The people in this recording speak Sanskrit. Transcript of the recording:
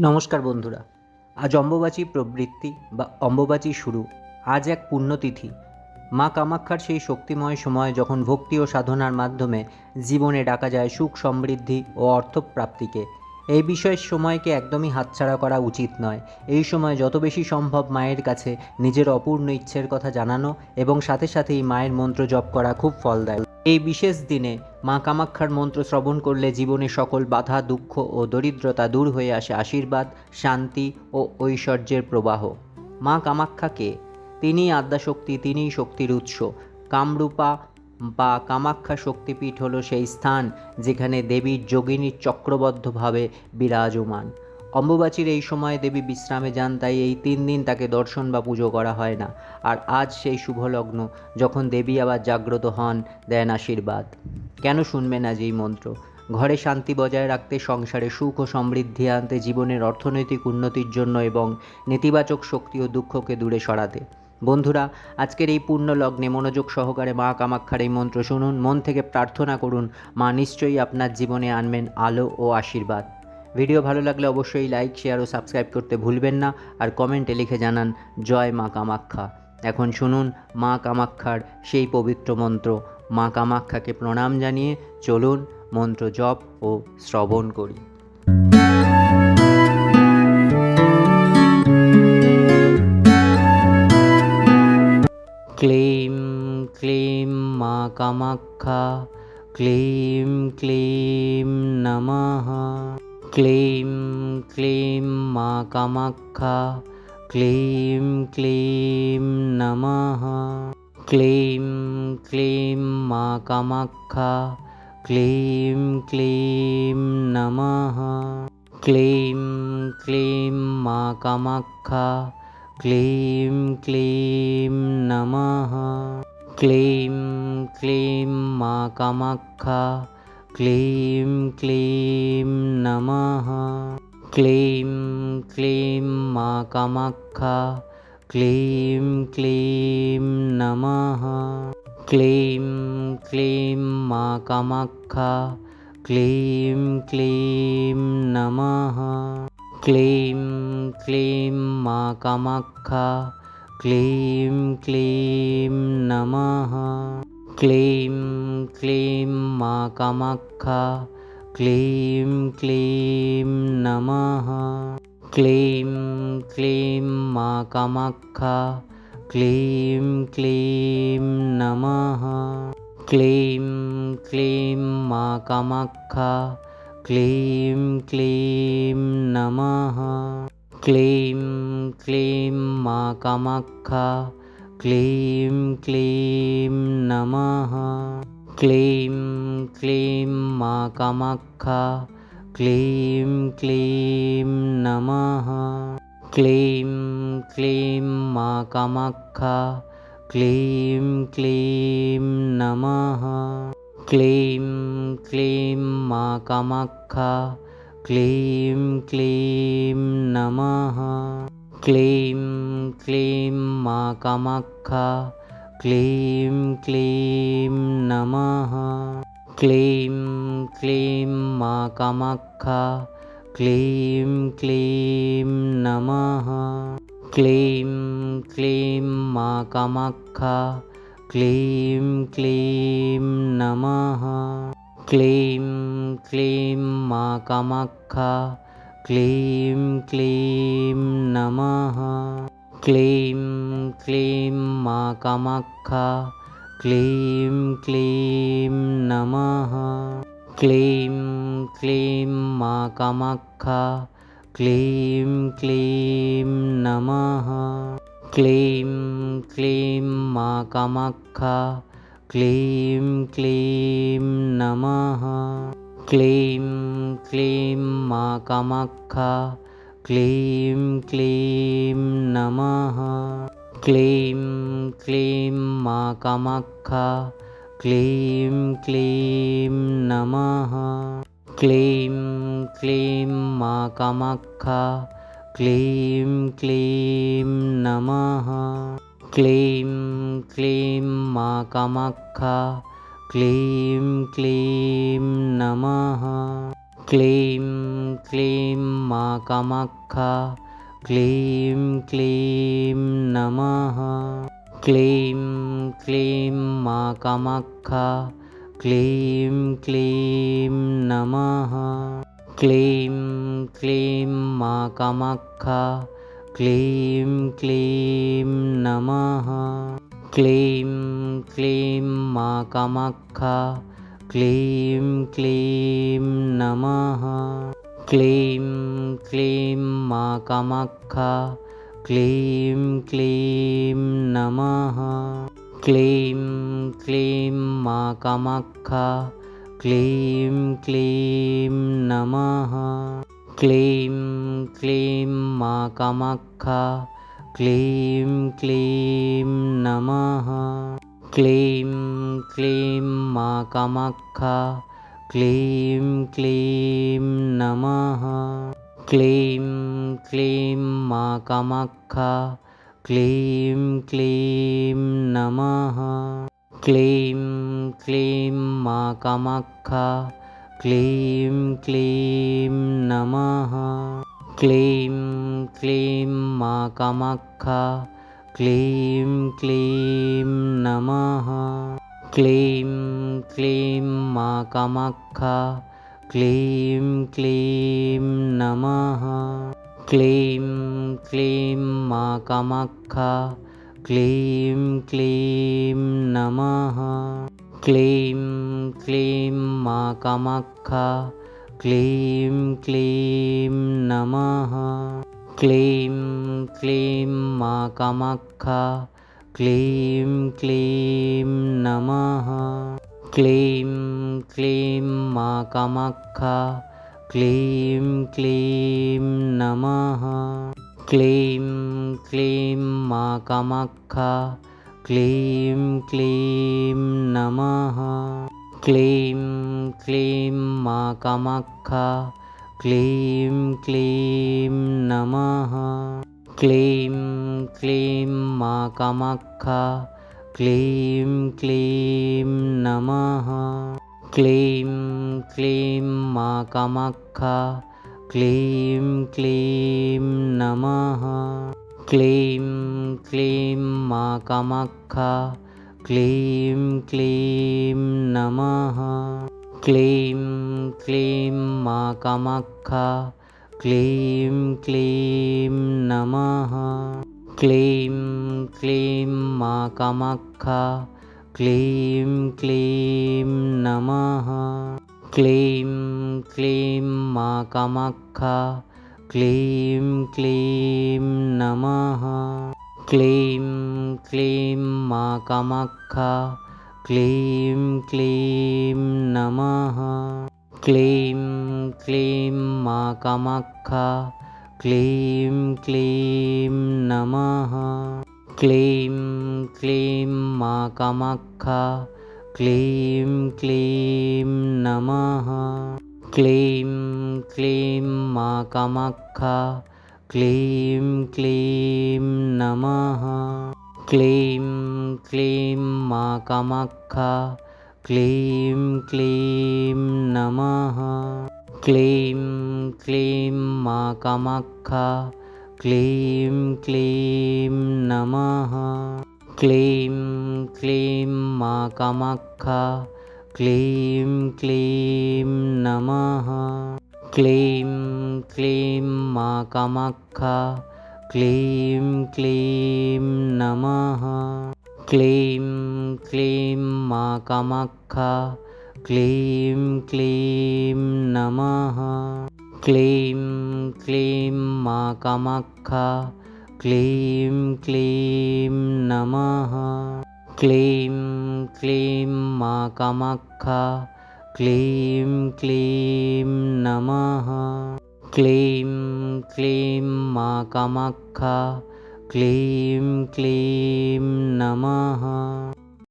নমস্কার বন্ধুরা। আজ অম্বুবাচী প্রবৃত্তি বা অম্বুবাচী শুরু। আজ এক পুণ্যতিথি। মা কামাখ্যার সেই শক্তিময় সময় যখন ভক্তি ও সাধনার মাধ্যমে জীবনে ডাকা যায় সুখ সমৃদ্ধি ও অর্থপ্রাপ্তিকে। এই বিশেষ সময়কে একদমই হাতছাড়া করা উচিত নয়। এই সময় যত বেশি সম্ভব মায়ের কাছে নিজের অপূর্ণ ইচ্ছের কথা জানানো এবং সাথে সাথেই মায়ের মন্ত্র জপ করা খুব ফলদায়ক। এই বিশেষ দিনে মা কামাখ্যার মন্ত্র শ্রবণ করলে জীবনে সকল বাধা দুঃখ ও দরিদ্রতা দূর হয়ে আসে আশীর্বাদ শান্তি ও ঐশ্বর্যের প্রবাহ। মা কামাখ্যাকে তিনিই আদ্যাশক্তি, তিনিই শক্তির উৎস। কামরূপা বা কামাখ্যা শক্তিপীঠ হলো সেই স্থান যেখানে দেবীর যোগিনীর চক্রবদ্ধভাবে বিরাজমান। অম্বুবাচীর এই সময়ে দেবী বিশ্রামে যান, তাই এই 3 দিন তাকে দর্শন বা পুজো করা হয় না। আর আজ সেই শুভলগ্ন যখন দেবী আবার জাগ্রত হন, দেন আশীর্বাদ। কেন শুনবেন আজ এই মন্ত্র? ঘরে শান্তি বজায় রাখতে, সংসারে সুখ ও সমৃদ্ধি আনতে, জীবনের অর্থনৈতিক উন্নতির জন্য এবং নেতিবাচক শক্তি ও দুঃখকে দূরে সরাতে। বন্ধুরা, আজকের এই পূর্ণ লগ্নে মনোযোগ সহকারে মা কামাখ্যার এই মন্ত্র শুনুন, মন থেকে প্রার্থনা করুন। মা নিশ্চয়ই আপনার জীবনে আনবেন আলো ও আশীর্বাদ। ভিডিও ভালো লাগলে অবশ্যই লাইক শেয়ার ও সাবস্ক্রাইব করতে ভুলবেন না, আর কমেন্টে লিখে জানান জয় মা কামাখ্যা। এখন শুনুন মা কামাখ্যার সেই পবিত্র মন্ত্র। মা কামাখ্যাকে প্রণাম জানিয়ে চলুন মন্ত্র জপ ও শ্রবণ করি। ক্লিম ক্লিম মা কামাখ্যা, ক্লিম ক্লিম নমঃ। ক্লিম ক্লিম মা কামাখ্যা, ক্লিম ক্লিম নমঃ। ক্লিম ক্লিম মা কামাখ্যা, ক্লিম ক্লিম নমঃ। ক্লিম ক্লিম মা কামাখ্যা, ক্লিম ক্লিম নমঃ। ক্লিম ক্লিম মা কামাখ্যা, ক্লিম ক্লিম নমঃ। ক্লিম ক্লিম মা কামাখ্যা, ক্লিম ক্লিম নমঃ। ক্লিম ক্লিম মা কামাখ্যা, ক্লিম ক্লিম নমঃ। ক্লিম ক্লিম মা কামাখ্যা, ক্লিম ক্লিম নমঃ। ক্লিম ক্লিম মা কামাখ্যা, ক্লিম ক্লিম নমঃ। ক্লিম ক্লিম মা কামাখ্যা, ক্লিম ক্লিম নমঃ। ক্লিম ক্লিম মা কামাখ্যা, ক্লিম ক্লিম নমঃ। ক্লিম ক্লিম মা কামাখ্যা, ক্লিম ক্লিম নমঃ। ক্লিম ক্লিম মা কামাখ্যা, ক্লিম ক্লিম নমঃ। ক্লিম ক্লিম মা কামাখ্যা, ক্লিম ক্লিম নমঃ। ক্লিম ক্লিম মা কামাখ্যা, ক্লিম ক্লিম নমঃ। ক্লিম ক্লিম মা কামাখ্যা, ক্লিম ক্লিম নমঃ। ক্লিম ক্লিম মা কামাখ্যা, ক্লিম ক্লিম নমঃ। ক্লিম ক্লিম মা কামাখ্যা, ক্লিম ক্লিম নমঃ। ক্লিম ক্লিম মা কামাখ্যা, ক্লিম ক্লিম নমঃ। ক্লিম ক্লিম মা কামাখ্যা, ক্লিম ক্লিম নমঃ। ক্লিম ক্লিম মা কামাখ্যা, ক্লিম ক্লিম নমঃ। ক্লিম ক্লিম মা কামাখ্যা, ক্লিম ক্লিম নমঃ। ক্লিম ক্লিম মা কামাখ্যা, ক্লিম ক্লিম নমঃ। ক্লিম ক্লিম মা কামাখ্যা, ক্লিম ক্লিম নমঃ। ক্লিম ক্লিম মা কামাখ্যা, ক্লিম ক্লিম নমঃ। ক্লিম ক্লিম মা কামাখ্যা, ক্লিম ক্লিম নমঃ। ক্লিং ক্লিং মা কামাখ্যা, ক্লিং ক্লিং নমঃ। ক্লিং ক্লিং মা কামাখ্যা, ক্লিং ক্লিং নমঃ। ক্লিং ক্লিং মা কামাখ্যা, ক্লিং ক্লিং নমঃ। ক্লিং ক্লিং মা কামাখ্যা, ক্লিং ক্লিং নমঃ। ক্লিং ক্লিং মা কামাখ্যা, ক্লিং ক্লিং নমঃ। ক্লিং ক্লিং মা কামাখ্যা, ক্লিং ক্লিং নমঃ। ক্লিং ক্লিং মা কামাখ্যা, ক্লিং ক্লিং নমঃ। ক্লিং ক্লিং মা কামাখ্যা, ক্লিং ক্লিং নমঃ। ক্লিং ক্লিং মা কামাখ্যা, ক্লিং ক্লিং নমঃ। ক্লিং ক্লিং মা কামাখ্যা, ক্লিং ক্লিং নমঃ। ক্লিং ক্লিং মা কামাখ্যা, ক্লিং ক্লিং নমঃ। ক্লিং ক্লিং মা কামাখ্যা, ক্লিং ক্লিং নমঃ। ক্লিং ক্লিং মা কামাখ্যা, ক্লিং ক্লিং নমঃ। ক্লিং ক্লিং মা কামাখ্যা, ক্লিং ক্লিং নমঃ। ক্লিং ক্লিং মা কামাখ্যা, ক্লিং ক্লিং নমঃ। ক্লিং ক্লিং মা কামাখ্যা, ক্লিং ক্লিং নমঃ। ক্লিং ক্লিং মা কামাখ্যা, ক্লিং ক্লিং নমঃ। ক্লিং ক্লিং মা কামাখ্যা, ক্লিং ক্লিং নমঃ। ক্লিং ক্লিং মা কামাখ্যা, ক্লিং ক্লিং নমঃ। ক্লিং ক্লিং মা কামাখ্যা, ক্লিং ক্লিং নমঃ। ক্লিং ক্লিং মা কামাখ্যা, ক্লিং ক্লিং নমঃ। ক্লিং ক্লিং মা কামাখ্যা, ক্লিং ক্লিং নমঃ। ক্লিং ক্লিং মা কামাখ্যা, ক্লিং ক্লিং নমঃ। ক্লিং ক্লিং মা কামাখ্যা, ক্লিং ক্লিং নমঃ। ক্লিং ক্লিং মা কামাখ্যা, ক্লিং ক্লিং নমঃ। ক্লিং ক্লিং মা কামাখ্যা, ক্লিং ক্লিং নমঃ। ক্লিং ক্লিং মা কামাখ্যা, ক্লিং ক্লিং নমঃ। ক্লিং ক্লিং মা কামাখ্যা, ক্লিং ক্লিং নমঃ। ক্লিং ক্লিং মা কামাখ্যা, ক্লিং ক্লিং নমঃ। ক্লিং ক্লিং মা কামাখ্যা, ক্লিং ক্লিং নমঃ। ক্লিং ক্লিং মা কামাখ্যা, ক্লিং ক্লিং নমঃ। ক্লিং ক্লিং মা কামাখ্যা, ক্লিং ক্লিং নমঃ। ক্লিং ক্লিং মা কামাখ্যা, ক্লিং ক্লিং নমঃ। ক্লিং ক্লিং মা কামাখ্যা, ক্লিং ক্লিং নমঃ। ক্লিং ক্লিং মা কামাখ্যা, ক্লিং ক্লিং নমঃ। ক্লিং ক্লিং মা কামাখ্যা, ক্লিং ক্লিং নমঃ।